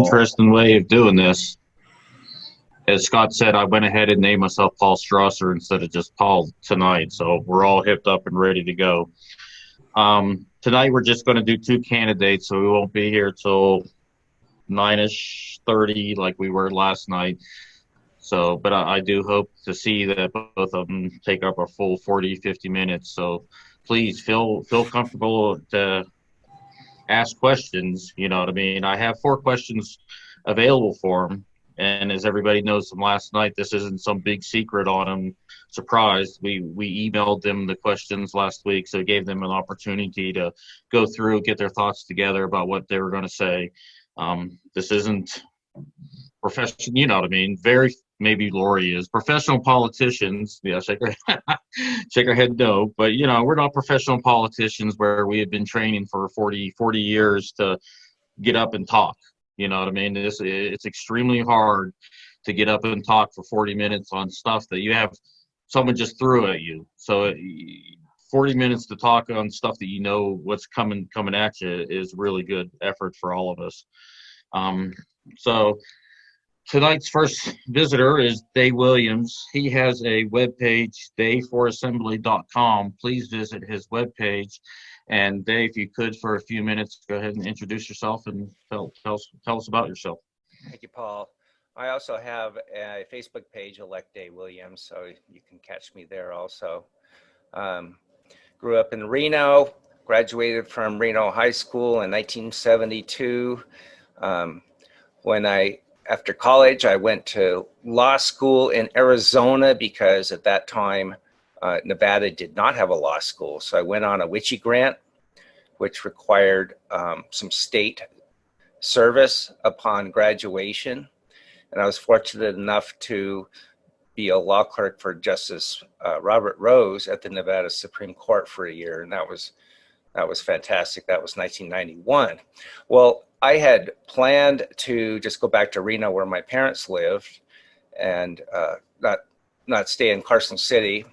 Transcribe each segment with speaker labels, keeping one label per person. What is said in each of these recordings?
Speaker 1: interesting way of doing this. As Scott said, I went ahead and named myself Paul Strasser instead of just Paul tonight. So we're all hipped up and ready to go. Tonight we're just going to do 2 candidates, so we won't be here till 9ish 30 like we were last night. So, but I do hope to see that both of them take up a full 40-50 minutes. So please feel comfortable to ask questions. You know what I mean? I have 4 questions available for them. And as everybody knows from last night, this isn't some big secret on them. Surprise. We emailed them the questions last week, so it gave them an opportunity to go through, get their thoughts together about what they were going to say. This isn't professional, you know what I mean? Maybe Lori is. Professional politicians, yeah, shake her head no. But, you know, we're not professional politicians where we have been training for 40 years to get up and talk. You know what I mean? It's extremely hard to get up and talk for 40 minutes on stuff that you have someone just threw at you. So 40 minutes to talk on stuff that you know what's coming at you is really good effort for all of us. So tonight's first visitor is Dave Williams. He has a webpage, dayforassembly.com. Please visit his webpage. And Dave, if you could, for a few minutes, go ahead and introduce yourself and tell us about yourself.
Speaker 2: Thank you, Paul. I also have a Facebook page, Elect Dave Williams, so you can catch me there also. Grew up in Reno, graduated from Reno High School in 1972. After college, I went to law school in Arizona because at that time, Nevada did not have a law school. So I went on a WICHE grant, which required some state service upon graduation. And I was fortunate enough to be a law clerk for Justice Robert Rose at the Nevada Supreme Court for a year. And that was fantastic. That was 1991. Well, I had planned to just go back to Reno where my parents lived and not stay in Carson City.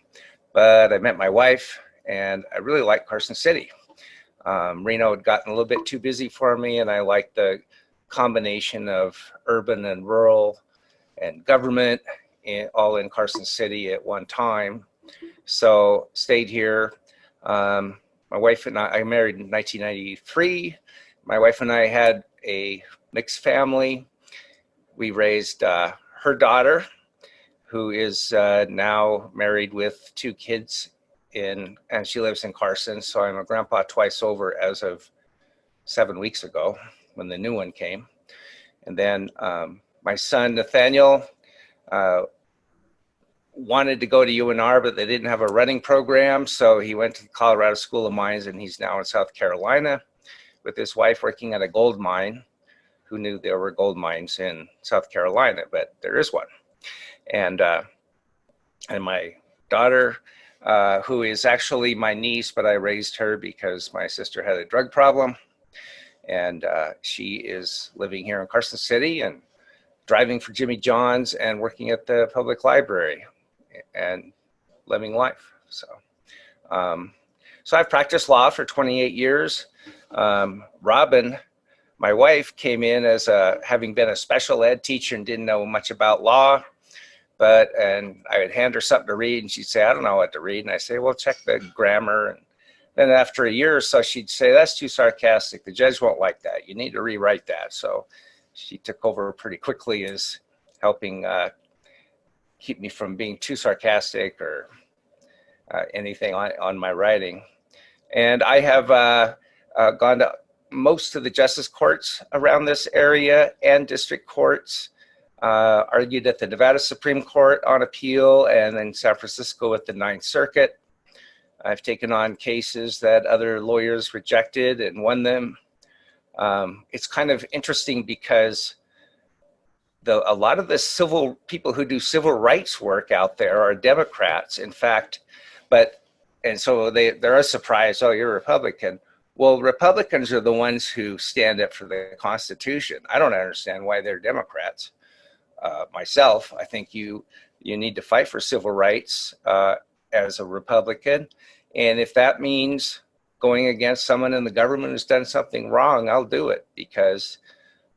Speaker 2: But I met my wife, and I really liked Carson City. Reno had gotten a little bit too busy for me, and I liked the combination of urban and rural and government all in Carson City at one time. So stayed here. My wife and I married in 1993. My wife and I had a mixed family. We raised her daughter, who is now married with 2 kids and she lives in Carson. So I'm a grandpa twice over as of 7 weeks ago when the new one came. And then my son, Nathaniel, wanted to go to UNR, but they didn't have a running program. So he went to the Colorado School of Mines, and he's now in South Carolina with his wife working at a gold mine. Who knew there were gold mines in South Carolina, but there is one. And my daughter, who is actually my niece, but I raised her because my sister had a drug problem. And she is living here in Carson City and driving for Jimmy John's and working at the public library and living life. So I've practiced law for 28 years. Robin, my wife, came in as having been a special ed teacher and didn't know much about law. And I would hand her something to read, and she'd say, I don't know what to read. And I say, well, check the grammar. And then after a year or so, she'd say, that's too sarcastic. The judge won't like that. You need to rewrite that. So she took over pretty quickly as helping keep me from being too sarcastic or anything on my writing. And I have gone to most of the justice courts around this area and district courts. Argued at the Nevada Supreme Court on appeal and in San Francisco at the Ninth Circuit. I've taken on cases that other lawyers rejected and won them. It's kind of interesting because a lot of the people who do civil rights work out there are Democrats, in fact, and so they're surprised, oh, you're a Republican. Well, Republicans are the ones who stand up for the Constitution. I don't understand why they're Democrats. Myself, I think you need to fight for civil rights as a Republican. And if that means going against someone in the government who's done something wrong, I'll do it because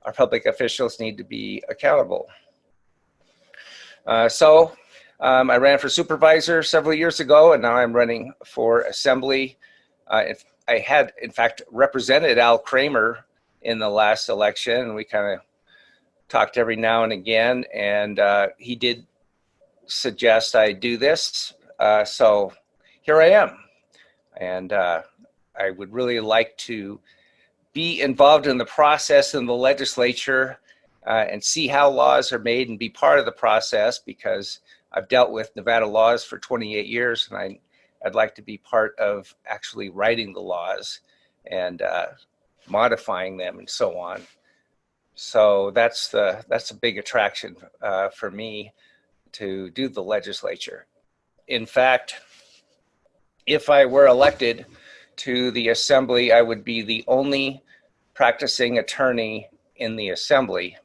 Speaker 2: our public officials need to be accountable. I ran for supervisor several years ago, and now I'm running for assembly. I had, in fact, represented Al Kramer in the last election, and we kind of talked every now and again, and he did suggest I do this. So here I am, and I would really like to be involved in the process in the legislature and see how laws are made and be part of the process, because I've dealt with Nevada laws for 28 years, and I'd like to be part of actually writing the laws and modifying them and so on. So that's a big attraction for me to do the legislature. In fact, if I were elected to the assembly, I would be the only practicing attorney in the assembly,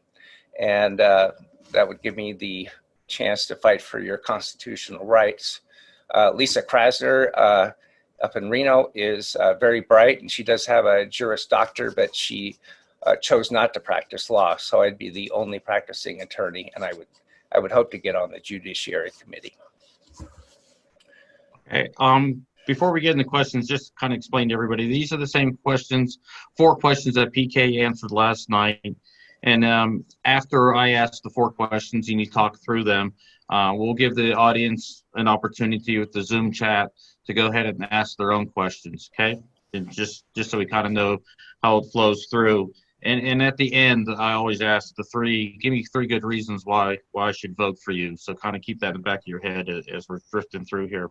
Speaker 2: and that would give me the chance to fight for your constitutional rights. Lisa Krasner up in Reno is very bright, and she does have a Juris Doctor, but she chose not to practice law. So I'd be the only practicing attorney, and I would hope to get on the Judiciary Committee.
Speaker 1: Okay. Before we get into questions, just kind of explain to everybody, these are the same questions, 4 questions that PK answered last night. And after I ask the 4 questions and you talk through them, we'll give the audience an opportunity with the Zoom chat to go ahead and ask their own questions, okay? And just so we kind of know how it flows through. And at the end, I always ask give me 3 good reasons why I should vote for you. So kind of keep that in the back of your head as we're drifting through here.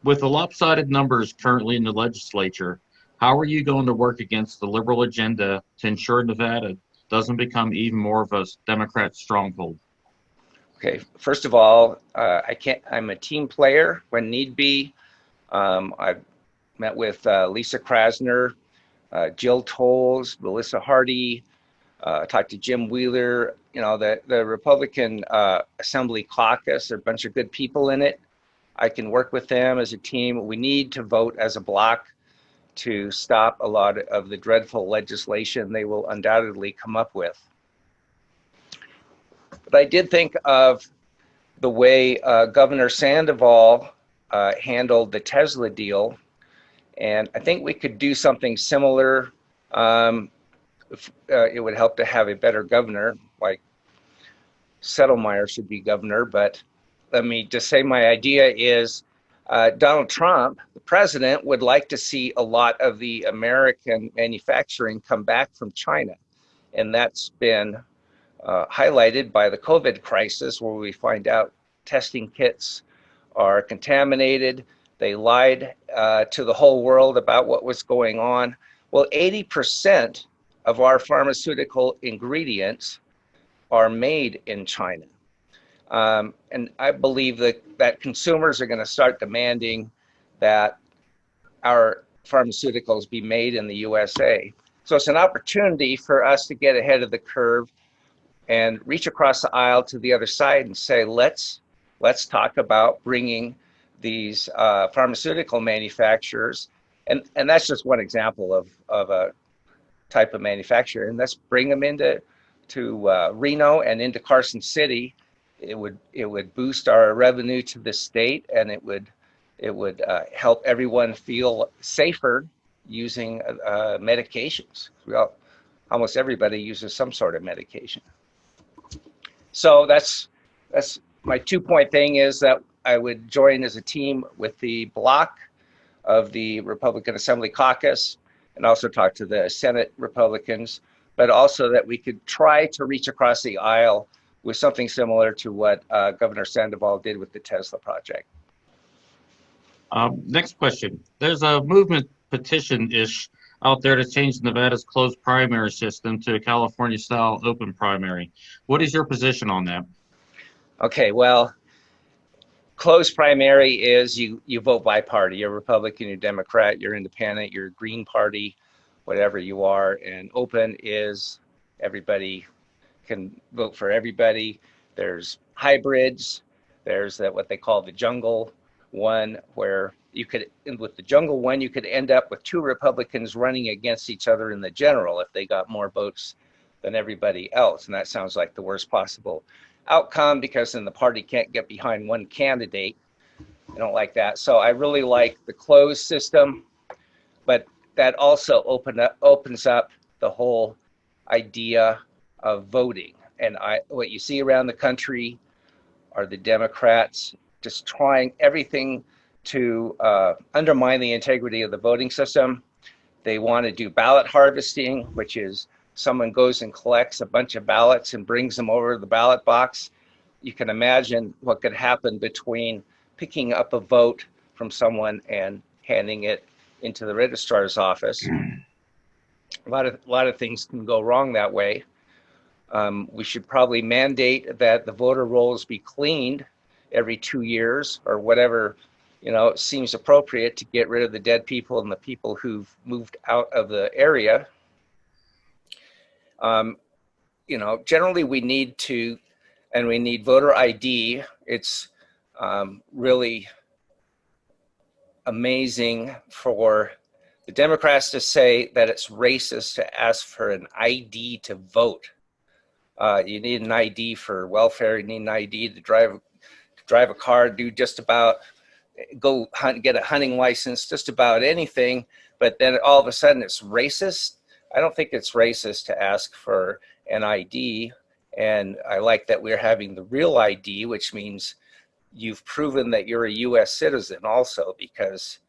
Speaker 1: With the lopsided numbers currently in the legislature, how are you going to work against the liberal agenda to ensure Nevada doesn't become even more of a Democrat stronghold?
Speaker 2: Okay, first of all, I'm a team player when need be. I've met with Lisa Krasner, Jill Tolles, Melissa Hardy, talked to Jim Wheeler. You know, the Republican Assembly Caucus, there are a bunch of good people in it. I can work with them as a team. We need to vote as a bloc to stop a lot of the dreadful legislation they will undoubtedly come up with. But I did think of the way Governor Sandoval handled the Tesla deal, and I think we could do something similar. It would help to have a better governor, like Settlemeyer should be governor, but let me just say my idea is Donald Trump, the president, would like to see a lot of the American manufacturing come back from China. And that's been highlighted by the COVID crisis, where we find out testing kits are contaminated. They lied to the whole world about what was going on. Well, 80% of our pharmaceutical ingredients are made in China. And I believe that consumers are going to start demanding that our pharmaceuticals be made in the USA. So it's an opportunity for us to get ahead of the curve and reach across the aisle to the other side and say, let's talk about bringing these pharmaceutical manufacturers, and that's just one example of a type of manufacturer, and let's bring them into Reno and into Carson City. It would boost our revenue to the state, and it would help everyone feel safer using medications. Almost everybody uses some sort of medication. So that's my 2-point thing, is that I would join as a team with the bloc of the Republican Assembly Caucus, and also talk to the Senate Republicans, but also that we could try to reach across the aisle with something similar to what Governor Sandoval did with the Tesla project.
Speaker 1: Next question. There's a movement petition-ish out there to change Nevada's closed primary system to a California-style open primary. What is your position on that?
Speaker 2: Okay, well, closed primary is you vote by party. You're Republican, you're Democrat, you're Independent, you're Green Party, whatever you are. And open is everybody can vote for everybody. There's hybrids. There's what they call the jungle one, where you could, with the jungle one, you could end up with 2 Republicans running against each other in the general if they got more votes than everybody else. And that sounds like the worst possible outcome, because then the party can't get behind one candidate. I don't like that. So I really like the closed system, but that also opens up the whole idea of voting. And what you see around the country are the Democrats just trying everything to undermine the integrity of the voting system. They want to do ballot harvesting, which is someone goes and collects a bunch of ballots and brings them over to the ballot box. You can imagine what could happen between picking up a vote from someone and handing it into the registrar's office. A lot of things can go wrong that way. We should probably mandate that the voter rolls be cleaned every 2 years or whatever, seems appropriate to get rid of the dead people and the people who've moved out of the area. Generally we need voter ID. It's really amazing for the Democrats to say that it's racist to ask for an ID to vote. You need an ID for welfare. You need an ID to drive a car, do just about, go hunt, get a hunting license, just about anything. But then all of a sudden it's racist. I don't think it's racist to ask for an ID. And I like that we're having the real ID, which means you've proven that you're a U.S. citizen also, because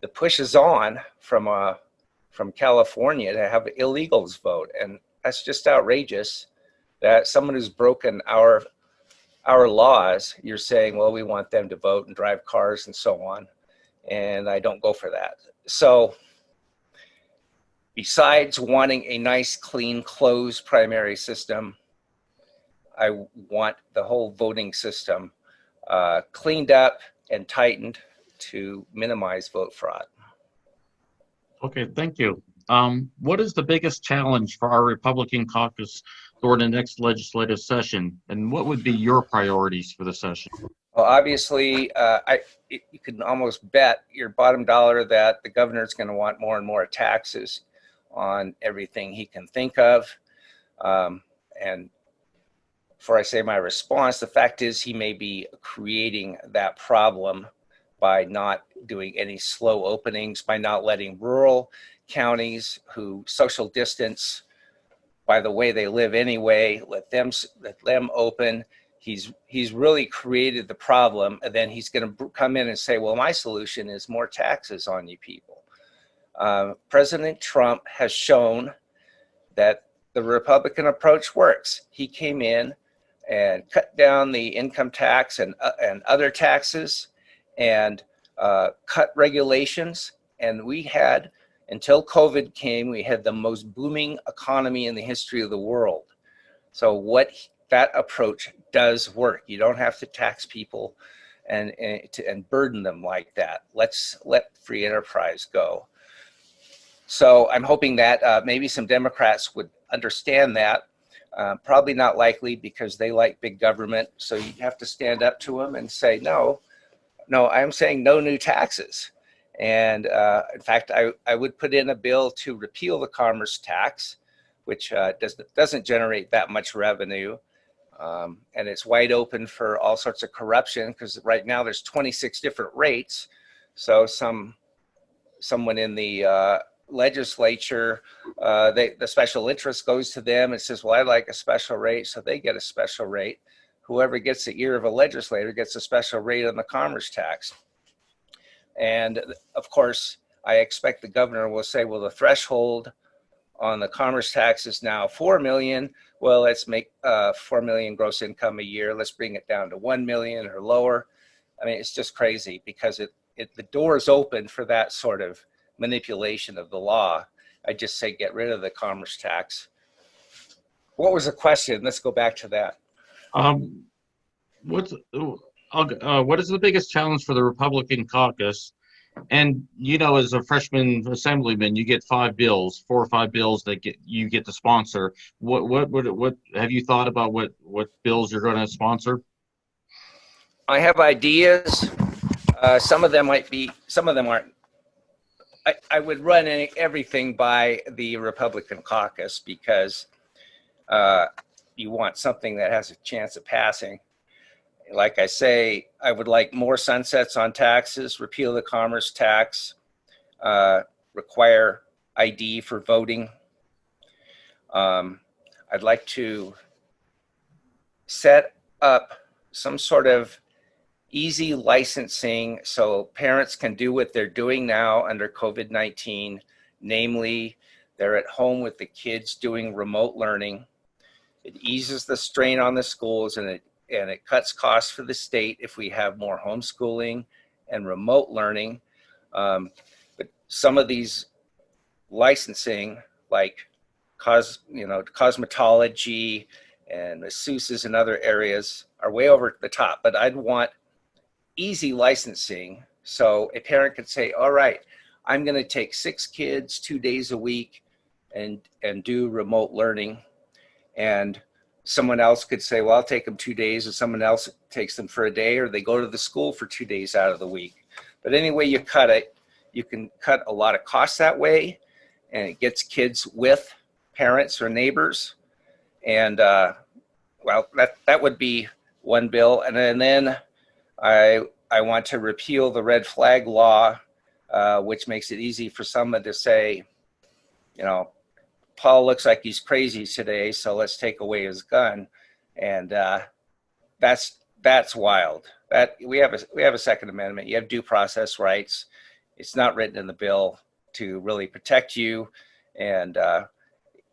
Speaker 2: the push is on from California to have illegals vote. And that's just outrageous that someone who's broken our laws, you're saying, well, we want them to vote and drive cars and so on. And I don't go for that. So besides wanting a nice, clean, closed primary system, I want the whole voting system cleaned up and tightened to minimize vote fraud.
Speaker 1: Okay, thank you. What is the biggest challenge for our Republican caucus during the next legislative session, and what would be your priorities for the session?
Speaker 2: Well, obviously, you can almost bet your bottom dollar that the governor is going to want more and more taxes on everything he can think of. And before I say my response, the fact is he may be creating that problem by not doing any slow openings, by not letting rural counties who social distance by the way they live anyway, let them open. He's really created the problem, and then he's going to come in and say, well, my solution is more taxes on you people. President Trump has shown that the Republican approach works. He came in and cut down the income tax and other taxes and cut regulations. And we had, until COVID came, we had the most booming economy in the history of the world. So that approach does work. You don't have to tax people and burden them like that. Let's let free enterprise go. So I'm hoping that maybe some Democrats would understand that. Probably not likely, because they like big government. So you have to stand up to them and say, no, I'm saying no new taxes. And in fact, I would put in a bill to repeal the commerce tax, which doesn't generate that much revenue. And it's wide open for all sorts of corruption, because right now there's 26 different rates. So someone in the legislature, the special interest goes to them and says, well, I like a special rate, so they get a special rate. Whoever gets the ear of a legislator gets a special rate on the commerce tax. And of course, I expect the governor will say, well, the threshold on the commerce tax is now 4 million. Well, let's make 4 million gross income a year. Let's bring it down to 1 million or lower. I mean, it's just crazy, because the door is open for that sort of manipulation of the law. I just say get rid of the commerce tax. What was the question? Let's go back to that.
Speaker 1: What is the biggest challenge for the Republican caucus? And as a freshman assemblyman, you get 4 or 5 bills that you get to sponsor. What have you thought about? What bills you're going to sponsor?
Speaker 2: I have ideas. Some of them might be. Some of them aren't. I would run everything by the Republican caucus, because you want something that has a chance of passing. Like I say, I would like more sunsets on taxes, repeal the commerce tax, require ID for voting. I'd like to set up some sort of easy licensing so parents can do what they're doing now under COVID-19, namely they're at home with the kids doing remote learning. It eases the strain on the schools, and it cuts costs for the state if we have more homeschooling and remote learning. But some of these licensing, like cosmetology and masseuses and other areas, are way over the top. But I'd want easy licensing so a parent could say, all right, I'm going to take 6 kids 2 days a week and do remote learning. And someone else could say, well, I'll take them 2 days, and someone else takes them for a day, or they go to the school for 2 days out of the week. But anyway you cut it, you can cut a lot of costs that way, and it gets kids with parents or neighbors. And well, that would be one bill. And then I want to repeal the red flag law, which makes it easy for someone to say, Paul looks like he's crazy today, so let's take away his gun. And that's wild. That we have a Second Amendment. You have due process rights. It's not written in the bill to really protect you, and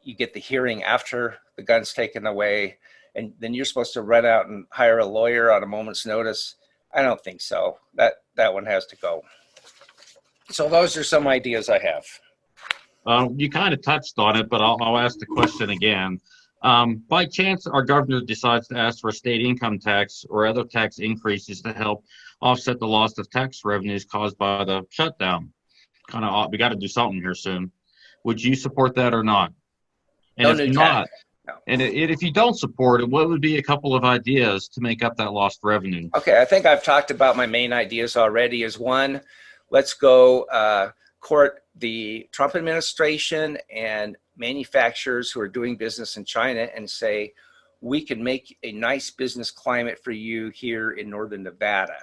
Speaker 2: you get the hearing after the gun's taken away, and then you're supposed to run out and hire a lawyer on a moment's notice. I don't think so. That one has to go. So those are some ideas I have.
Speaker 1: You kind of touched on it, but I'll ask the question again. By chance, our governor decides to ask for a state income tax or other tax increases to help offset the loss of tax revenues caused by the shutdown. We got to do something here soon. Would you support that or not? And if not, and if you don't support it, what would be a couple of ideas to make up that lost revenue?
Speaker 2: Okay, I think I've talked about my main ideas already. Is one, let's go court the Trump administration and manufacturers who are doing business in China and say, we can make a nice business climate for you here in Northern Nevada,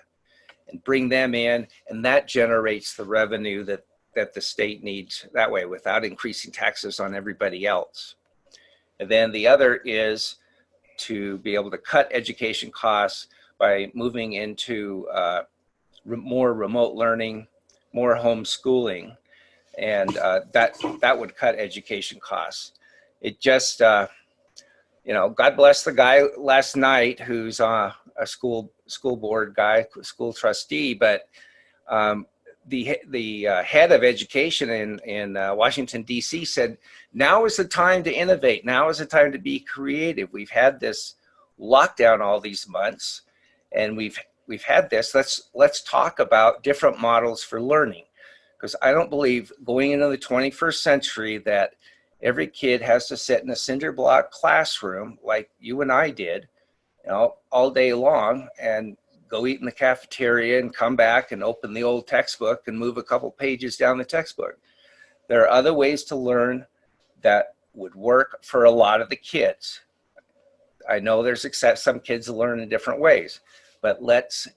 Speaker 2: and bring them in, and that generates the revenue that the state needs that way without increasing taxes on everybody else. And then the other is to be able to cut education costs by moving into more remote learning, more homeschooling, and that would cut education costs. It just, God bless the guy last night who's a school board guy, school trustee, but the head of education in Washington, D.C. said, now is the time to innovate. Now is the time to be creative. We've had this lockdown all these months, and we've had this. Let's talk about different models for learning, because I don't believe going into the 21st century that every kid has to sit in a cinder block classroom like you and I did, all day long, and go eat in the cafeteria and come back and open the old textbook and move a couple pages down the textbook. There are other ways to learn that would work for a lot of the kids. I know there's some kids learn in different ways, but let's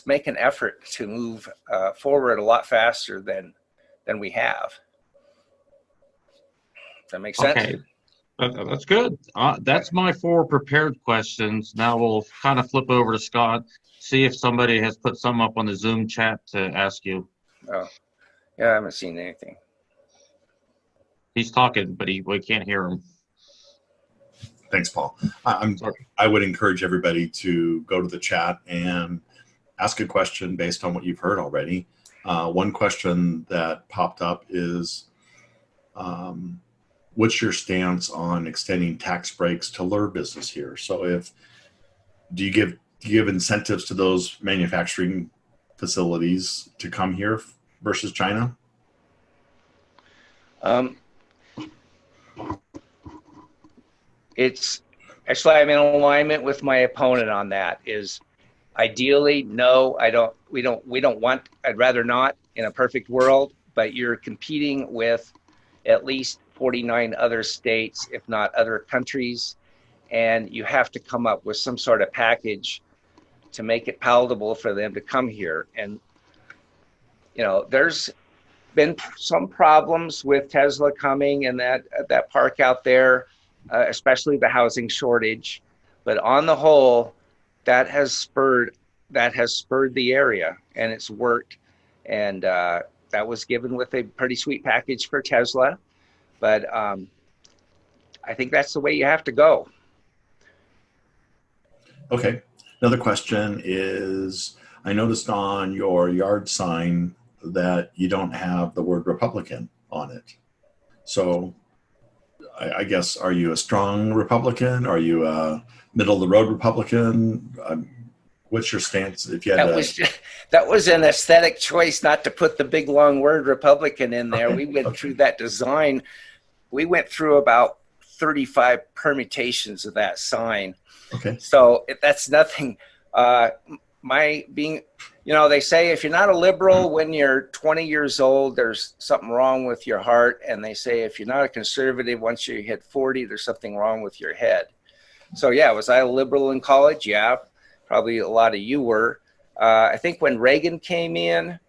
Speaker 2: make an effort to move forward a lot faster than we have. Does that make sense?
Speaker 1: Okay, that's good. That's my 4 prepared questions. Now we'll kind of flip over to Scott, see if somebody has put some up on the Zoom chat to ask you.
Speaker 2: Oh, yeah, I haven't seen anything.
Speaker 1: He's talking, but we can't hear him.
Speaker 3: Thanks, Paul. I would encourage everybody to go to the chat and ask a question based on what you've heard already. One question that popped up is, what's your stance on extending tax breaks to lure business here? So do you give incentives to those manufacturing facilities to come here versus China?
Speaker 2: It's actually, I'm in alignment with my opponent on that. Is ideally, no, we don't want, I'd rather not in a perfect world, but you're competing with at least 49 other states, if not other countries. And you have to come up with some sort of package to make it palatable for them to come here. And, there's been some problems with Tesla coming and that park out there, especially the housing shortage. But on the whole, that has spurred the area, and it's worked. And that was given with a pretty sweet package for Tesla. But I think that's the way you have to go.
Speaker 3: Okay. Another question is, I noticed on your yard sign that you don't have the word Republican on it. So I guess, are you a strong Republican? Are you a middle of the road Republican? What's your stance? If you had
Speaker 2: that was an aesthetic choice not to put the big long word Republican in there.
Speaker 3: Okay.
Speaker 2: We went through that design. We went through about 35 permutations of that sign.
Speaker 3: Okay.
Speaker 2: So that's nothing. They say if you're not a liberal when you're 20 years old, there's something wrong with your heart. And they say if you're not a conservative, once you hit 40, there's something wrong with your head. So yeah, was I a liberal in college? Yeah, probably a lot of you were. I think when Reagan came in,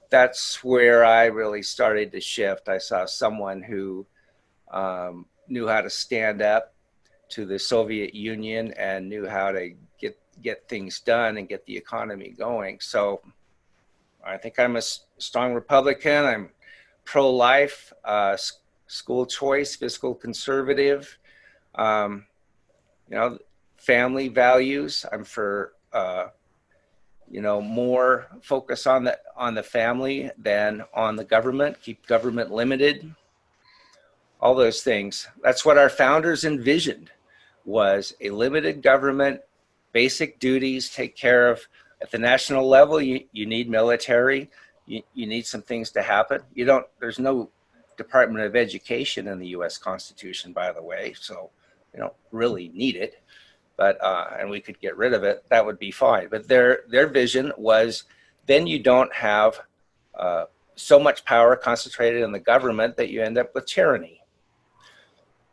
Speaker 2: that's where I really started to shift. I saw someone who knew how to stand up to the Soviet Union and knew how to get things done and get the economy going. So I think I'm a strong Republican. I'm pro-life, school choice, fiscal conservative, family values. I'm for, more focus on the family than on the government, keep government limited, all those things. That's what our founders envisioned, was a limited government, basic duties, take care of. At the national level, you need military, you need some things to happen. There's no Department of Education in the US Constitution, by the way, so you don't really need it. But and we could get rid of it, that would be fine. But their vision was, then you don't have so much power concentrated in the government that you end up with tyranny.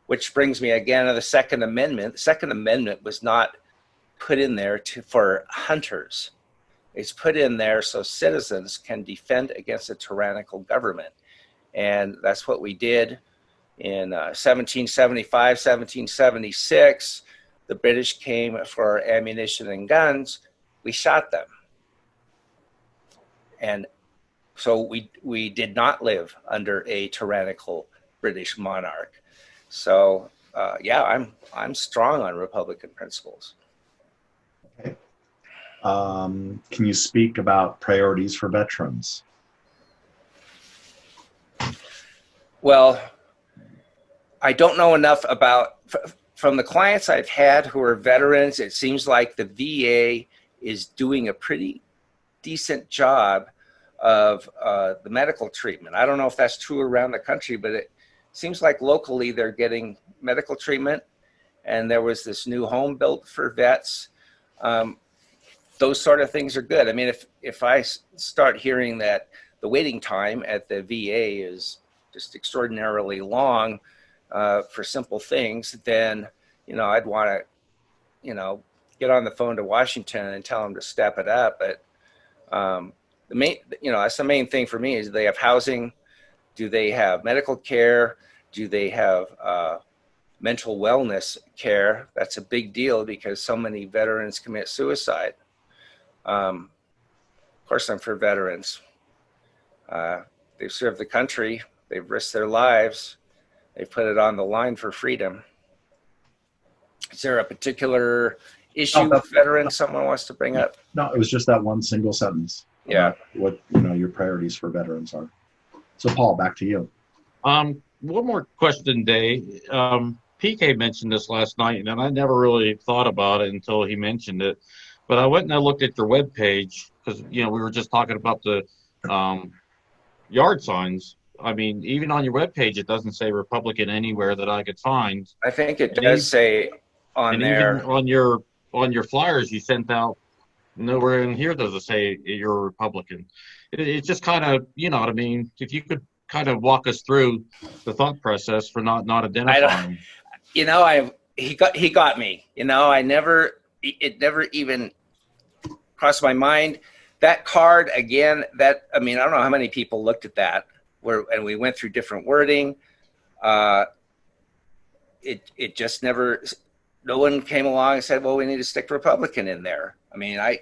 Speaker 2: Which brings me again to the Second Amendment. The Second Amendment was not put in there for hunters. It's put in there so citizens can defend against a tyrannical government. And that's what we did in 1775, 1776. The British came for ammunition and guns. We shot them. And so we did not live under a tyrannical British monarch. So I'm strong on Republican principles.
Speaker 3: Okay. Can you speak about priorities for veterans?
Speaker 2: Well, I don't know enough about, from the clients I've had who are veterans, it seems like the VA is doing a pretty decent job of the medical treatment. I don't know if that's true around the country, but it seems like locally they're getting medical treatment. And there was this new home built for vets. Those sort of things are good. I mean, if I start hearing that the waiting time at the VA is just extraordinarily long for simple things, then, I'd want to, get on the phone to Washington and tell them to step it up. But that's the main thing for me is, do they have housing? Do they have medical care? Do they have mental wellness care? That's a big deal because so many veterans commit suicide. Of course, I'm for veterans. They've served the country. They've risked their lives. They've put it on the line for freedom. Is there a particular issue with veterans someone wants to bring up?
Speaker 3: No, it was just that one single sentence.
Speaker 2: Yeah.
Speaker 3: What your priorities for veterans are. So Paul, back to you.
Speaker 1: One more question, Dave. PK mentioned this last night, and I never really thought about it until he mentioned it. But I went and I looked at your webpage because we were just talking about the yard signs. I mean, even on your webpage, it doesn't say Republican anywhere that I could find.
Speaker 2: I think it does say on there.
Speaker 1: Even on your flyers you sent out, nowhere in here does it say you're a Republican. It's just kind of, what I mean. If you could kind of walk us through the thought process for not identifying?
Speaker 2: He got me. It never even crossed my mind. That card again. I don't know how many people looked at that. And we went through different wording. It just never. No one came along and said, "Well, we need to stick Republican in there." I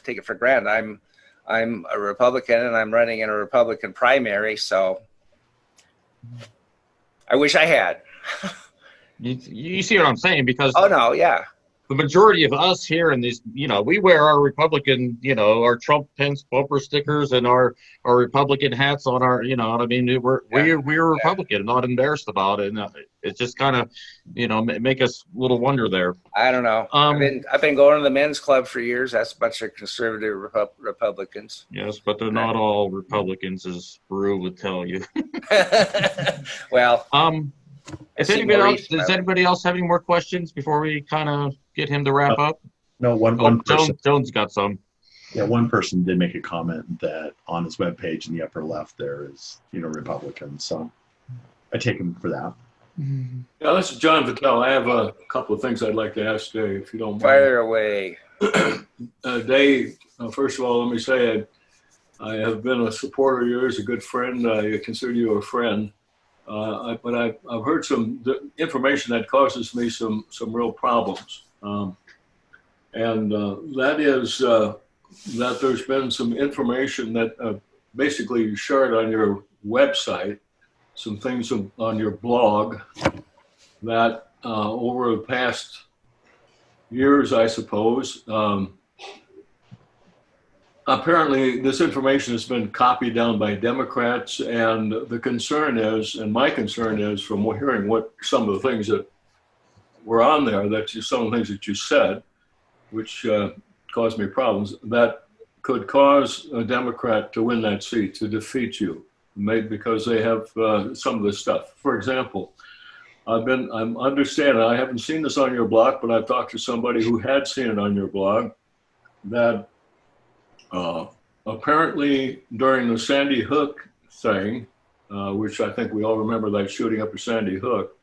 Speaker 2: take it for granted. I'm a Republican and I'm running in a Republican primary, so I wish I had.
Speaker 1: You see what I'm saying? Because
Speaker 2: oh no, yeah,
Speaker 1: the majority of us here in these, we wear our Republican, our Trump Pence bumper stickers and our Republican hats on our, we're Republican, not embarrassed about it. And it's just kind of, make us a little wonder there.
Speaker 2: I don't know. I've been going to the men's club for years. That's a bunch of conservative Republicans.
Speaker 1: Yes, but they're not all Republicans, as Baru would tell you.
Speaker 2: Well,
Speaker 1: does anybody else have any more questions before we kind of get him to wrap up?
Speaker 3: No, one person.
Speaker 1: Jones got some.
Speaker 3: Yeah, one person did make a comment that on his webpage in the upper left there is, Republican. So I take him for that.
Speaker 4: Yeah, this is John Vitale. I have a couple of things I'd like to ask Dave, if you don't mind.
Speaker 2: Fire away.
Speaker 4: Dave, first of all, let me say I have been a supporter of yours, a good friend. I consider you a friend. But I've heard some information that causes me some real problems. And that is that there's been some information that basically you shared on your website, some things on your blog that over the past years, I suppose, apparently this information has been copied down by Democrats, and the concern is, and my concern is, from hearing what some of the things that were on there, some of the things that you said, which caused me problems, that could cause a Democrat to win that seat, to defeat you, maybe because they have some of this stuff. For example, I'm understanding, I haven't seen this on your blog, but I've talked to somebody who had seen it on your blog, that apparently during the Sandy Hook thing, which I think we all remember, that shooting up of Sandy Hook,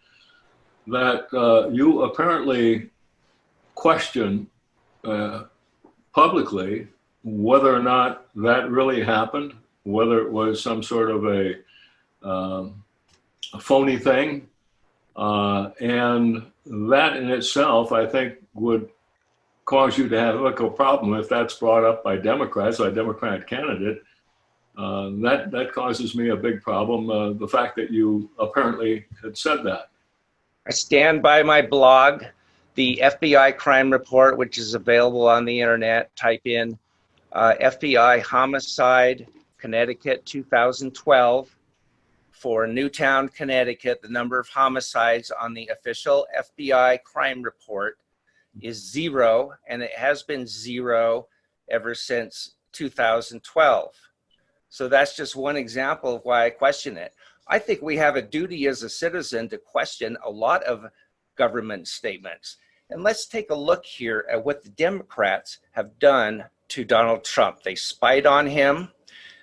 Speaker 4: that you apparently questioned publicly whether or not that really happened, whether it was some sort of a phony thing. And that in itself, I think, would cause you to have a problem if that's brought up by Democrats, by a Democratic candidate. That causes me a big problem, the fact that you apparently had said that.
Speaker 2: I stand by my blog, the FBI crime report, which is available on the internet. Type in FBI homicide, Connecticut 2012. For Newtown, Connecticut, the number of homicides on the official FBI crime report is 0, and it has been 0 ever since 2012. So that's just one example of why I question it. I think we have a duty as a citizen to question a lot of government statements. And let's take a look here at what the Democrats have done to Donald Trump. They spied on him.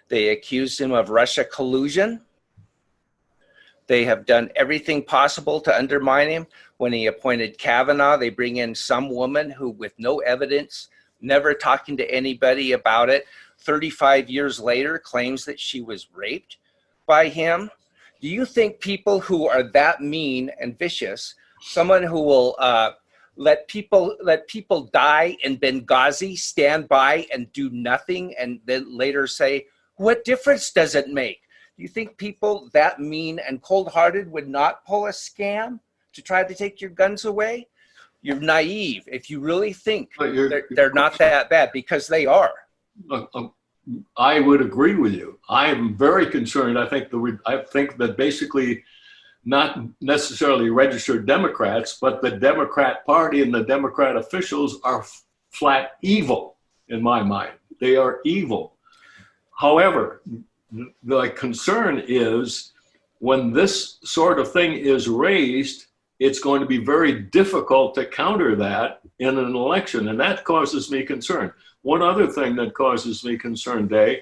Speaker 2: They accused him of Russia collusion. They have done everything possible to undermine him. When he appointed Kavanaugh, they bring in some woman who, with no evidence, never talking to anybody about it, 35 years later claims that she was raped by him. Do you think people who are that mean and vicious, someone who will let people die in Benghazi, stand by and do nothing, and then later say, what difference does it make? Do you think people that mean and cold-hearted would not pull a scam to try to take your guns away? You're naive if you really think they're not that bad, because they are.
Speaker 4: I would agree with you. I am very concerned. I think that basically not necessarily registered Democrats, but the Democrat Party and the Democrat officials are flat evil in my mind. They are evil. However, the concern is when this sort of thing is raised, it's going to be very difficult to counter that in an election, and that causes me concern. One other thing that causes me concern, Dave,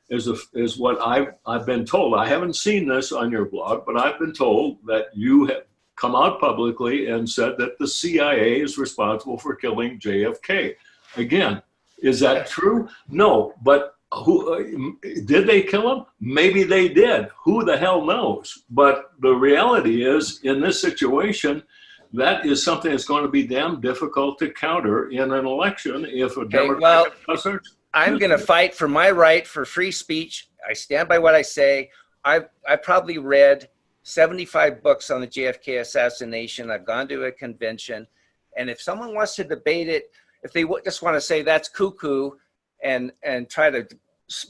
Speaker 4: is what I've been told. I haven't seen this on your blog, but I've been told that you have come out publicly and said that the CIA is responsible for killing JFK. Again, is that true? No, but who did they kill him? Maybe they did. Who the hell knows? But the reality is, in this situation, that is something that's going to be damn difficult to counter in an election if a Democrat.
Speaker 2: I'm going to fight for my right for free speech. I stand by what I say. I've probably read 75 books on the JFK assassination. I've gone to a convention. And if someone wants to debate it, if they just want to say that's cuckoo and try to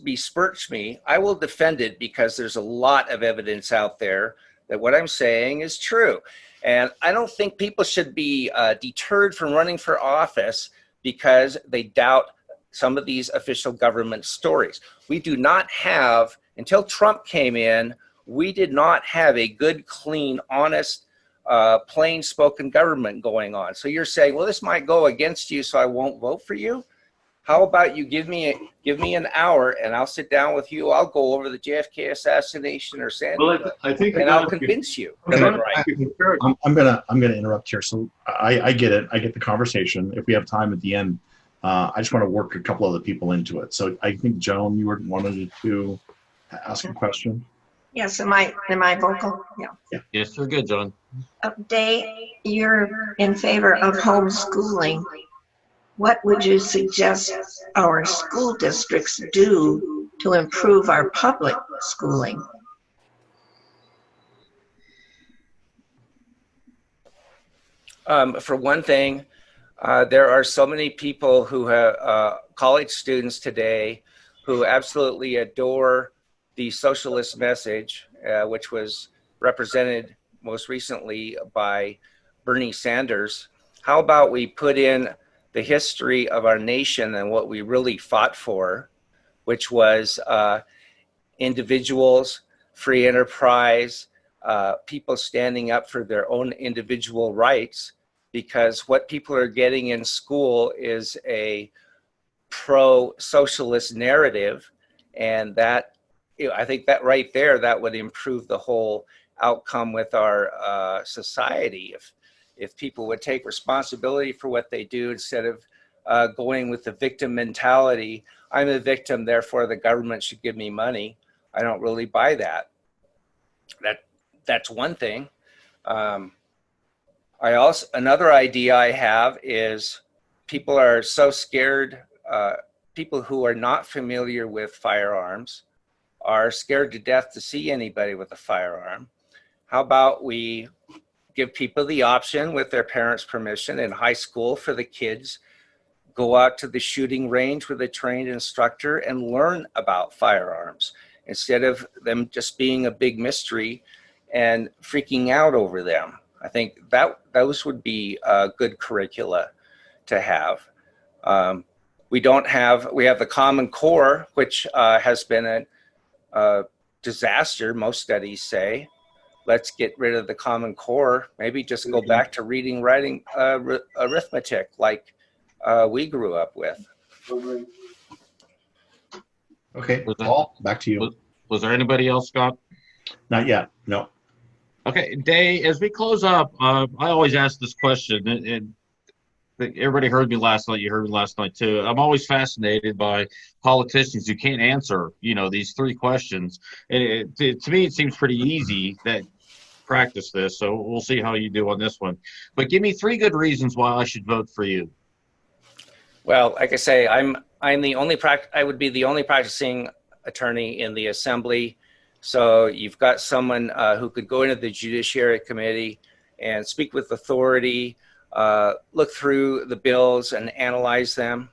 Speaker 2: besmirch me, I will defend it because there's a lot of evidence out there that what I'm saying is true. And I don't think people should be deterred from running for office because they doubt some of these official government stories. We do not have, until Trump came in, we did not have a good, clean, honest, plain spoken government going on. So you're saying, well, this might go against you, so I won't vote for you. How about you give me an hour and I'll sit down with you. I'll go over the JFK assassination or Sandy,
Speaker 4: well, I think
Speaker 2: and I'll convince you that
Speaker 3: Okay.
Speaker 2: I'm right.
Speaker 3: I'm gonna interrupt here. So I get it. I get the conversation. If we have time at the end, I just want to work a couple other people into it. So I think Joan, you wanted to ask a question.
Speaker 5: Yes, am I vocal? Yeah.
Speaker 1: Yes, you're good, John.
Speaker 5: Day, you're in favor of homeschooling. What would you suggest our school districts do to improve our public schooling?
Speaker 2: For one thing, there are so many people who have college students today who absolutely adore the socialist message, which was represented most recently by Bernie Sanders. How about we put in the history of our nation and what we really fought for, which was individuals, free enterprise, people standing up for their own individual rights, because what people are getting in school is a pro-socialist narrative, and that, I think that right there, that would improve the whole outcome with our society if people would take responsibility for what they do instead of going with the victim mentality. I'm a victim, therefore the government should give me money. I don't really buy that. That's one thing. Another idea I have is people are so scared, people who are not familiar with firearms are scared to death to see anybody with a firearm. How about we give people the option, with their parents' permission, in high school for the kids, go out to the shooting range with a trained instructor and learn about firearms instead of them just being a big mystery and freaking out over them. I think that those would be good curricula to have. We have the Common Core, which has been a disaster, most studies say. Let's get rid of the Common Core. Maybe just go back to reading, writing, arithmetic like we grew up with.
Speaker 3: Okay, Paul, back to you.
Speaker 1: Was there anybody else, Scott?
Speaker 3: Not yet. No.
Speaker 1: Okay, Day, as we close up, I always ask this question, and everybody heard me last night. You heard me last night too. I'm always fascinated by politicians who can't answer, these three questions. And to me, it seems pretty easy that practice this. So we'll see how you do on this one. But give me three good reasons why I should vote for you.
Speaker 2: Well, like I say, I'm the only I would be the only practicing attorney in the assembly. So you've got someone who could go into the Judiciary Committee and speak with authority, look through the bills and analyze them.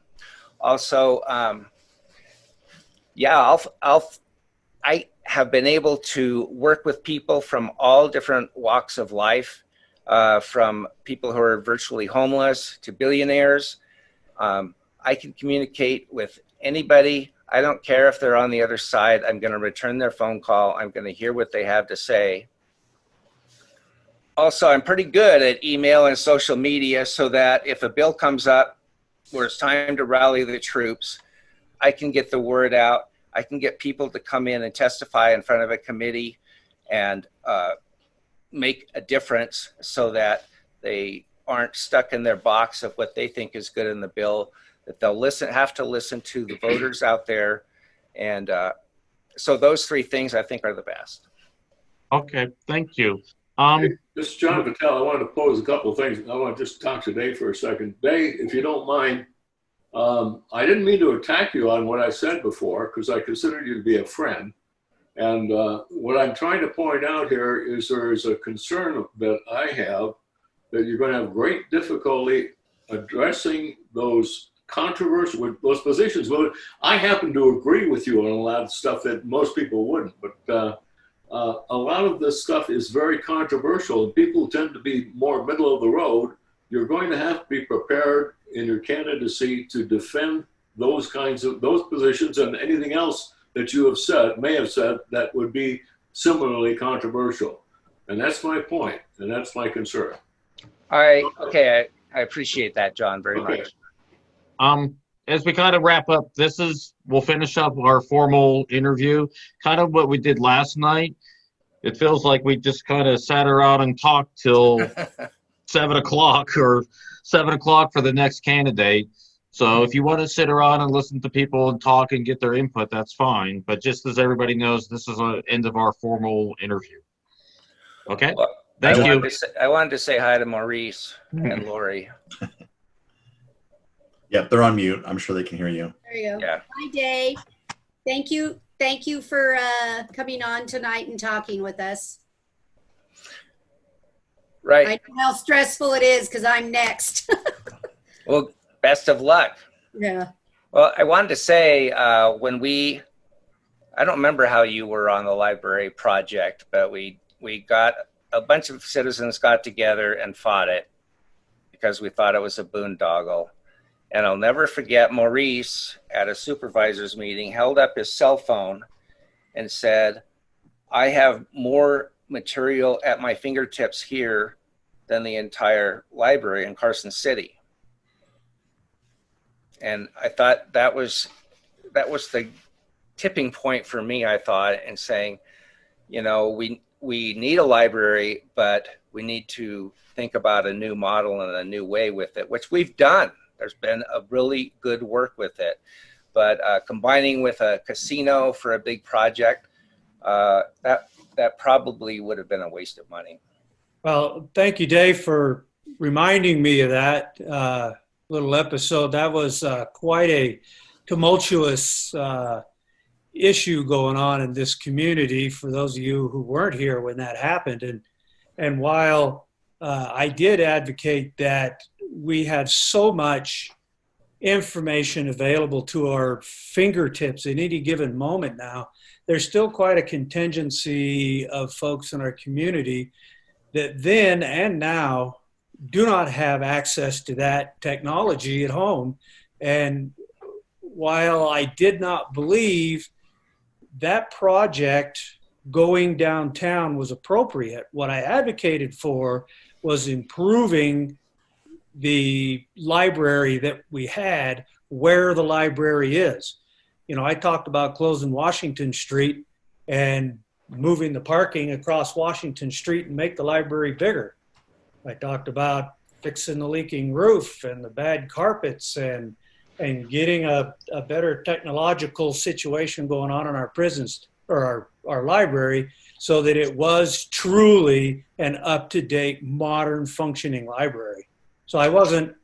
Speaker 2: Also, I have been able to work with people from all different walks of life, from people who are virtually homeless to billionaires. I can communicate with anybody. I don't care if they're on the other side. I'm going to return their phone call. I'm going to hear what they have to say. Also, I'm pretty good at email and social media, so that if a bill comes up where it's time to rally the troops, I can get the word out. I can get people to come in and testify in front of a committee and make a difference so that they aren't stuck in their box of what they think is good in the bill, that they'll have to listen to the voters out there. And so those three things I think are the best.
Speaker 1: Okay, thank you.
Speaker 4: This is John Patel. I wanted to pose a couple of things. I want to just talk to Dave for a second. Dave, if you don't mind, I didn't mean to attack you on what I said before, because I considered you to be a friend. And what I'm trying to point out here is there is a concern that I have that you're going to have great difficulty addressing those controversies, with those positions. Well, I happen to agree with you on a lot of stuff that most people wouldn't, but a lot of this stuff is very controversial, and people tend to be more middle of the road. You're going to have to be prepared in your candidacy to defend those positions and anything else that you may have said that would be similarly controversial. And that's my point, and that's my concern.
Speaker 2: I appreciate that, John, very much.
Speaker 1: As we kind of wrap up, we'll finish up our formal interview, kind of what we did last night. It feels like we just kind of sat around and talked till 7 o'clock or 7 o'clock for the next candidate. So if you want to sit around and listen to people and talk and get their input, that's fine. But just as everybody knows, this is the end of our formal interview. Okay?
Speaker 2: Well,
Speaker 1: Thank you.
Speaker 2: I wanted to say hi to Maurice and Lori.
Speaker 3: Yep, they're on mute. I'm sure they can hear you.
Speaker 6: There you go.
Speaker 2: Yeah.
Speaker 6: Hi, Dave. Thank you for coming on tonight and talking with us.
Speaker 2: Right.
Speaker 6: I know how stressful it is because I'm next.
Speaker 2: Well, best of luck.
Speaker 6: Yeah.
Speaker 2: Well, I wanted to say I don't remember how you were on the library project, but we got a bunch of citizens got together and fought it because we thought it was a boondoggle. And I'll never forget Maurice at a supervisors meeting held up his cell phone and said, I have more material at my fingertips here than the entire library in Carson City. And I thought that was the tipping point for me, I thought, in saying, we need a library, but we need to think about a new model and a new way with it, which we've done. There's been a really good work with it, but combining with a casino for a big project, that probably would have been a waste of money.
Speaker 7: Well, thank you, Dave, for reminding me of that little episode. That was quite a tumultuous issue going on in this community for those of you who weren't here when that happened. And while I did advocate that we have so much information available to our fingertips at any given moment now, there's still quite a contingency of folks in our community that then and now do not have access to that technology at home. And while I did not believe that project going downtown was appropriate, what I advocated for was improving the library that we had where the library is. I talked about closing Washington Street and moving the parking across Washington Street and make the library bigger. I talked about fixing the leaking roof and the bad carpets and getting a better technological situation going on in our prisons or our library so that it was truly an up-to-date, modern, functioning library. So I wasn't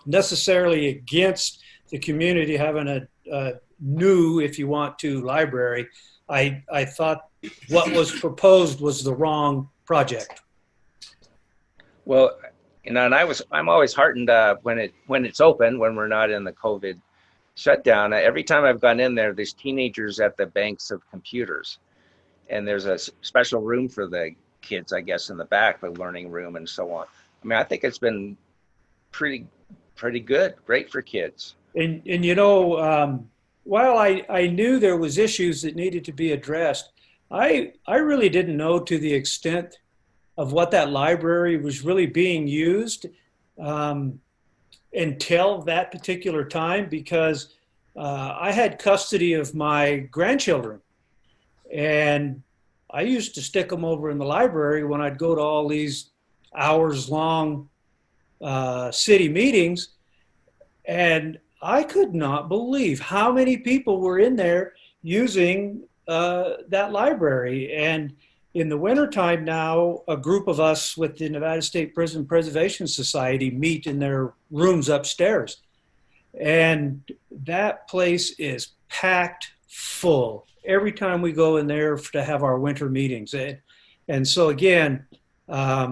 Speaker 7: necessarily against the community having a new, if you want to, library. I thought what was proposed was the wrong project.
Speaker 2: Well, and I'm always heartened when it's open, when we're not in the COVID shutdown. Every time I've gone in there's teenagers at the banks of computers, and there's a special room for the kids, I guess, in the back, the learning room and so on. I mean, I think it's been pretty good, great for kids.
Speaker 7: And while I knew there was issues that needed to be addressed, I really didn't know to the extent of what that library was really being used until that particular time, because I had custody of my grandchildren, and I used to stick them over in the library when I'd go to all these hours-long city meetings, and I could not believe how many people were in there using that library. And in the wintertime now, a group of us with the Nevada State Prison Preservation Society meet in their rooms upstairs. And that place is packed full every time we go in there to have our winter meetings. And so again, I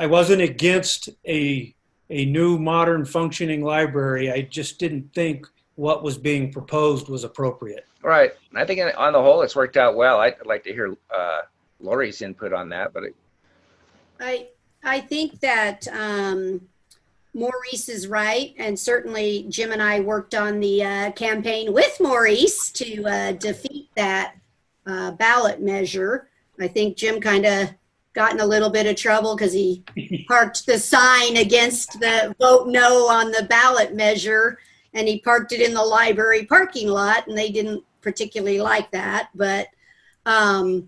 Speaker 7: wasn't against a new modern functioning library. I just didn't think what was being proposed was appropriate.
Speaker 2: Right. I think on the whole, it's worked out well. I'd like to hear Lori's input on that, but
Speaker 6: I think that Maurice is right, and certainly Jim and I worked on the campaign with Maurice to defeat that ballot measure. I think Jim kind of got in a little bit of trouble because he parked the sign against the vote no on the ballot measure, and he parked it in the library parking lot, and they didn't particularly like that. But I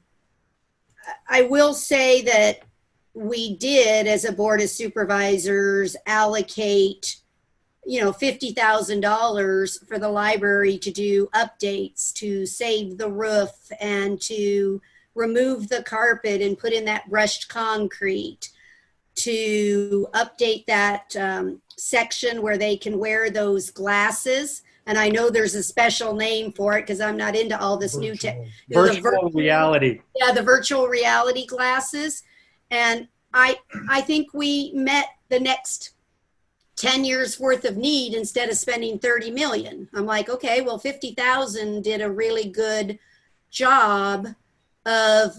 Speaker 6: will say that we did, as a board of supervisors, allocate, $50,000 for the library to do updates, to save the roof, and to remove the carpet and put in that brushed concrete, to update that section where they can wear those glasses. And I know there's a special name for it because I'm not into all this new tech.
Speaker 7: Virtual reality.
Speaker 6: Yeah, the virtual reality glasses. And I think we met the next 10 years worth of need instead of spending 30 million. I'm like, okay, well, 50,000 did a really good job of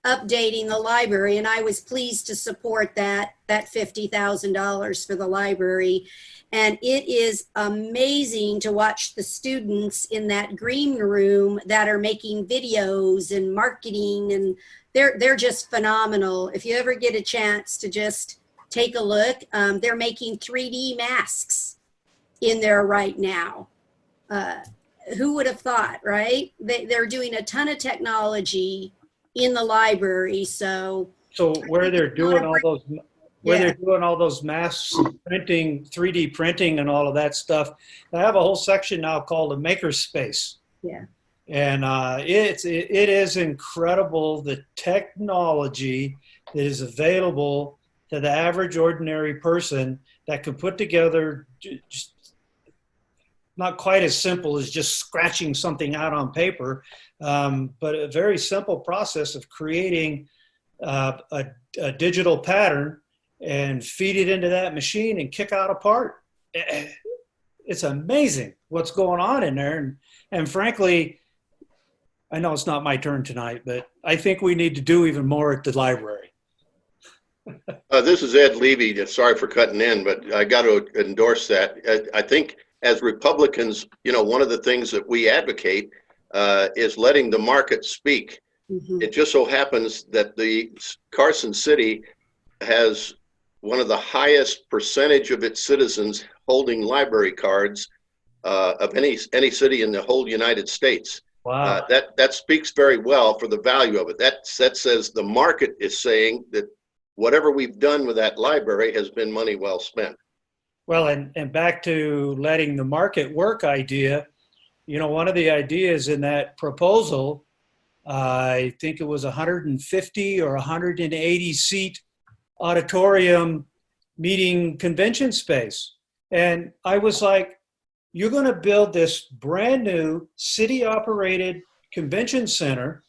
Speaker 6: updating the library, and I was pleased to support that $50,000 for the library. And it is amazing to watch the students in that green room that are making videos and marketing, and they're just phenomenal. If you ever get a chance to just take a look, they're making 3D masks in there right now. Who would have thought, right? They're doing a ton of technology in the library. So
Speaker 7: where they're doing all those, they're doing all those masks, printing, 3D printing, and all of that stuff, I have a whole section now called a Makerspace.
Speaker 6: Yeah.
Speaker 7: And it is incredible the technology that is available to the average ordinary person that can put together just not quite as simple as just scratching something out on paper, but a very simple process of creating a digital pattern and feed it into that machine and kick out a part. It's amazing what's going on in there. And frankly, I know it's not my turn tonight, but I think we need to do even more at the library.
Speaker 8: This is Ed Levy. Sorry for cutting in, but I got to endorse that. I think as Republicans, one of the things that we advocate is letting the market speak. Mm-hmm. It just so happens that the Carson City has one of the highest percentage of its citizens holding library cards of any city in the whole United States.
Speaker 7: Wow.
Speaker 8: That speaks very well for the value of it. That says the market is saying that whatever we've done with that library has been money well spent.
Speaker 7: Well, and back to letting the market work idea, one of the ideas in that proposal, I think it was 150 or 180 seat auditorium meeting convention space. And I was like, you're going to build this brand new city operated convention center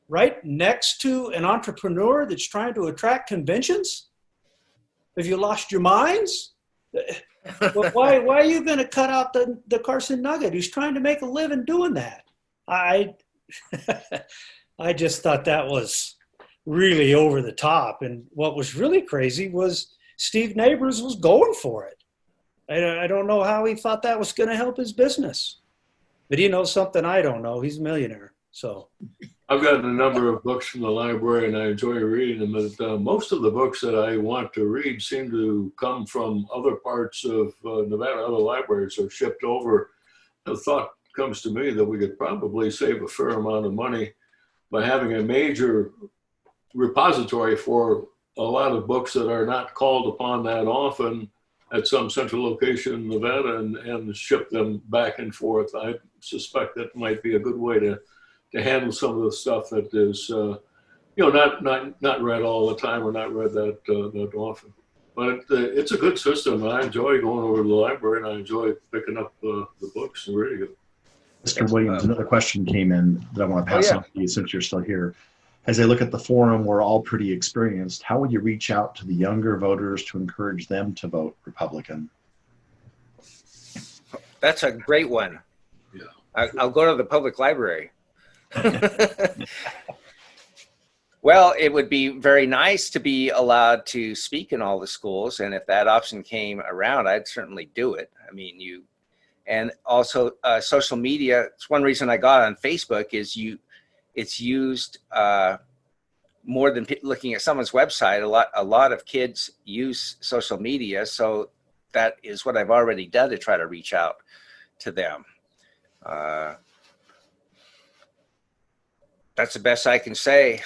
Speaker 7: right next to an entrepreneur that's trying to attract conventions? Have you lost your minds? Well, why are you going to cut out the Carson Nugget who's trying to make a living doing that? I just thought that was really over the top. And what was really crazy was Steve Neighbors was going for it. I don't know how he thought that was going to help his business, but he knows something I don't know. He's a millionaire. So
Speaker 4: I've gotten a number of books from the library and I enjoy reading them, but most of the books that I want to read seem to come from other parts of Nevada. Other libraries are shipped over. The thought comes to me that we could probably save a fair amount of money by having a major repository for a lot of books that are not called upon that often at some central location in Nevada and ship them back and forth. I suspect that might be a good way to handle some of the stuff that is, not read all the time or not read that often. But it's a good system. I enjoy going over to the library and I enjoy picking up the books and reading them.
Speaker 3: Mr. Williams, another question came in that I want to pass on to you since you're still here. As I look at the forum, we're all pretty experienced. How would you reach out to the younger voters to encourage them to vote Republican?
Speaker 2: That's a great one.
Speaker 4: Yeah.
Speaker 2: I'll go to the public library. Well, it would be very nice to be allowed to speak in all the schools. And if that option came around, I'd certainly do it. I mean, and also social media. It's one reason I got on Facebook is it's used more than looking at someone's website. A lot of kids use social media. So that is what I've already done to try to reach out to them. That's the best I can say.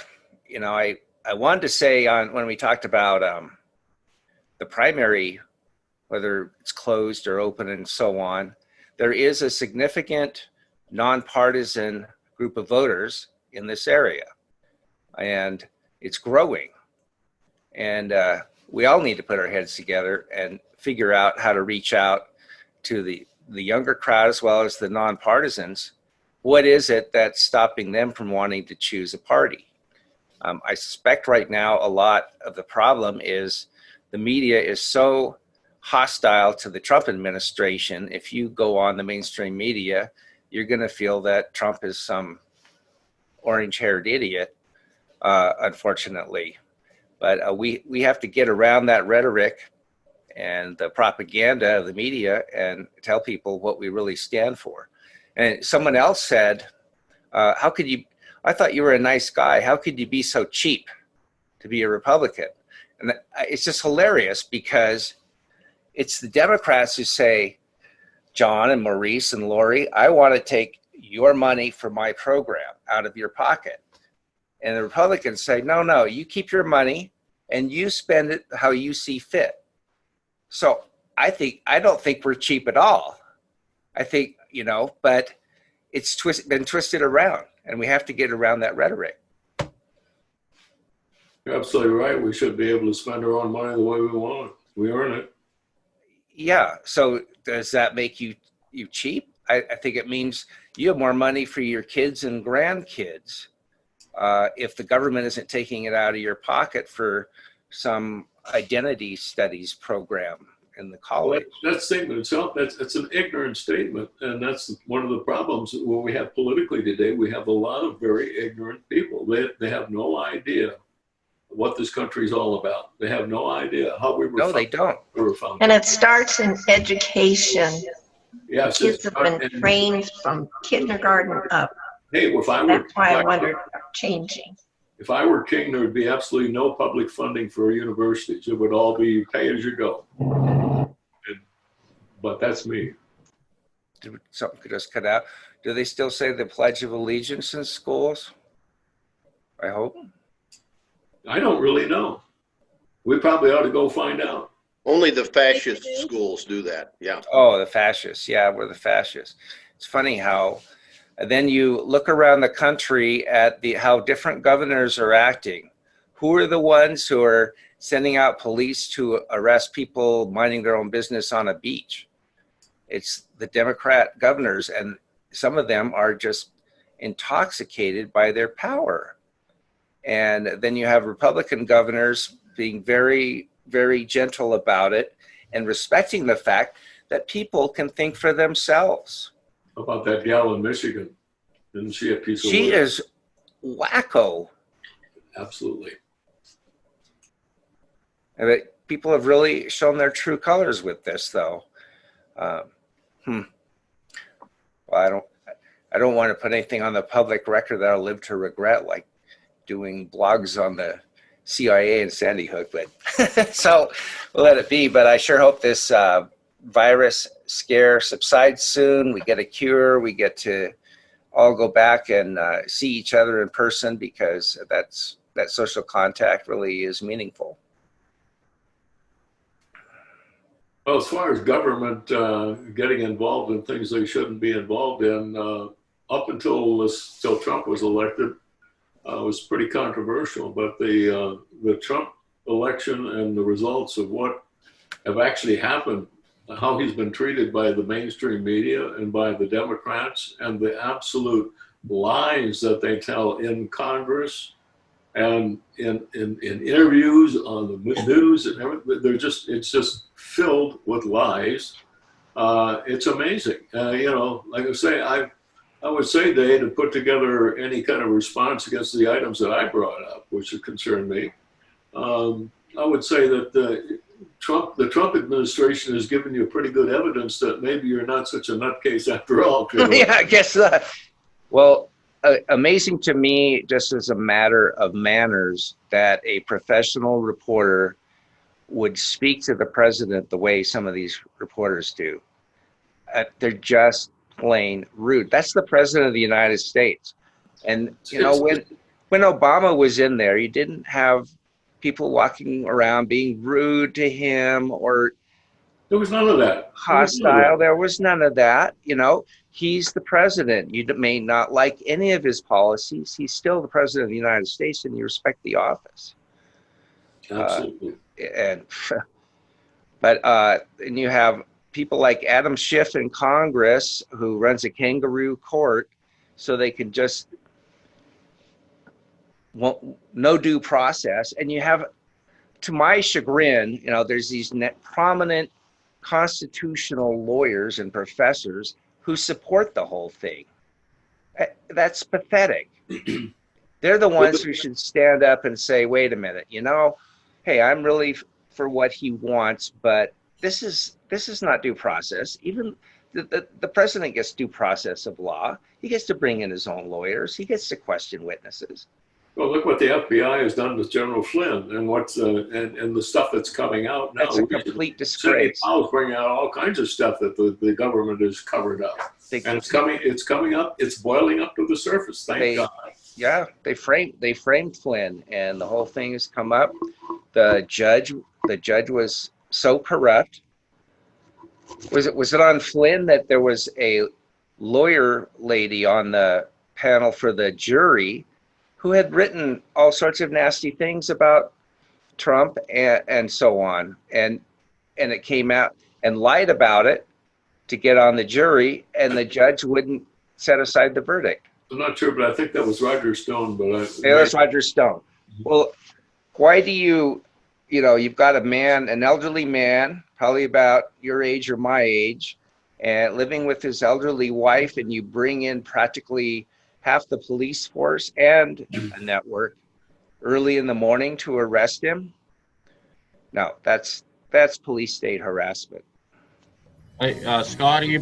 Speaker 2: I wanted to say when we talked about the primary, whether it's closed or open and so on, there is a significant nonpartisan group of voters in this area, and it's growing. And we all need to put our heads together and figure out how to reach out to the younger crowd as well as the nonpartisans. What is it that's stopping them from wanting to choose a party? I suspect right now a lot of the problem is the media is so hostile to the Trump administration. If you go on the mainstream media, you're going to feel that Trump is some orange-haired idiot, unfortunately. But we have to get around that rhetoric and the propaganda of the media and tell people what we really stand for. And someone else said, how could you, I thought you were a nice guy. How could you be so cheap to be a Republican? And it's just hilarious because it's the Democrats who say, John and Maurice and Lori, I want to take your money for my program out of your pocket. And the Republicans say, no, you keep your money and you spend it how you see fit. So I don't think we're cheap at all. I think, but it's been twisted around and we have to get around that rhetoric.
Speaker 4: You're absolutely right. We should be able to spend our own money the way we want. We earn it.
Speaker 2: Yeah. So does that make you cheap? I think it means you have more money for your kids and grandkids if the government isn't taking it out of your pocket for some identity studies program in the college.
Speaker 4: Well, that statement itself, that's an ignorant statement. And that's one of the problems that we have politically today. We have a lot of very ignorant people. They have no idea what this country is all about. They have no idea how we were
Speaker 2: founded. No, they don't.
Speaker 5: And it starts in education.
Speaker 4: Yes,
Speaker 5: kids have been trained from kindergarten up.
Speaker 4: Hey,
Speaker 5: that's why I wondered about changing.
Speaker 4: If I were king, there would be absolutely no public funding for universities. It would all be pay as you go. But that's me.
Speaker 2: Something could just cut out. Do they still say the Pledge of Allegiance in schools? I hope.
Speaker 4: I don't really know. We probably ought to go find out.
Speaker 8: Only the fascist schools do that. Yeah.
Speaker 2: Oh, the fascists. Yeah, we're the fascists. It's funny how then you look around the country at how different governors are acting. Who are the ones who are sending out police to arrest people minding their own business on a beach? It's the Democrat governors, and some of them are just intoxicated by their power. And then you have Republican governors being very, very gentle about it and respecting the fact that people can think for themselves.
Speaker 4: How about that gal in Michigan? Isn't she a piece of work?
Speaker 2: She is wacko.
Speaker 4: Absolutely.
Speaker 2: And people have really shown their true colors with this, though. Well, I don't want to put anything on the public record that I'll live to regret, like doing blogs on the CIA and Sandy Hook, but so we'll let it be. But I sure hope this virus scare subsides soon. We get a cure. We get to all go back and see each other in person, because that social contact really is meaningful.
Speaker 4: Well, as far as government getting involved in things they shouldn't be involved in, up until Trump was elected, was pretty controversial. But the Trump election and the results of what have actually happened, how he's been treated by the mainstream media and by the Democrats, and the absolute lies that they tell in Congress and in interviews on the news and everything, it's just filled with lies. It's amazing. Like I say, I would say they had to put together any kind of response against the items that I brought up, which would concern me. I would say that the Trump administration has given you pretty good evidence that maybe you're not such a nutcase after all.
Speaker 2: Yeah, I guess that. Well, amazing to me, just as a matter of manners, that a professional reporter would speak to the president the way some of these reporters do. They're just plain rude. That's the president of the United States. And, when Obama was in there, you didn't have people walking around being rude to him or
Speaker 4: there was none of that.
Speaker 2: Hostile. There was none of that. He's the president. You may not like any of his policies. He's still the president of the United States, and you respect the office.
Speaker 4: Absolutely.
Speaker 2: But you have people like Adam Schiff in Congress, who runs a kangaroo court, so they can just no due process. And you have, to my chagrin, there's these prominent constitutional lawyers and professors who support the whole thing. That's pathetic. They're the ones who should stand up and say, wait a minute, hey, I'm really for what he wants, but this is not due process. Even the president gets due process of law. He gets to bring in his own lawyers. He gets to question witnesses.
Speaker 4: Well, look what the FBI has done with General Flynn, and what's and the stuff that's coming out now.
Speaker 2: That's a complete disgrace.
Speaker 4: Powell's bringing out all kinds of stuff that the government has covered up, and it's coming up. It's boiling up to the surface. Thank God.
Speaker 2: Yeah, they framed Flynn, and the whole thing has come up. The judge was so corrupt. Was it on Flynn that there was a lawyer lady on the panel for the jury who had written all sorts of nasty things about Trump and so on, and it came out and lied about it to get on the jury, and the judge wouldn't set aside the verdict.
Speaker 4: I'm not sure, but I think that was Roger Stone.
Speaker 2: That's Roger Stone. Well, why do you've got an elderly man, probably about your age or my age, and living with his elderly wife, and you bring in practically half the police force and a network early in the morning to arrest him? No, that's police state harassment.
Speaker 1: Hey, Scott, are you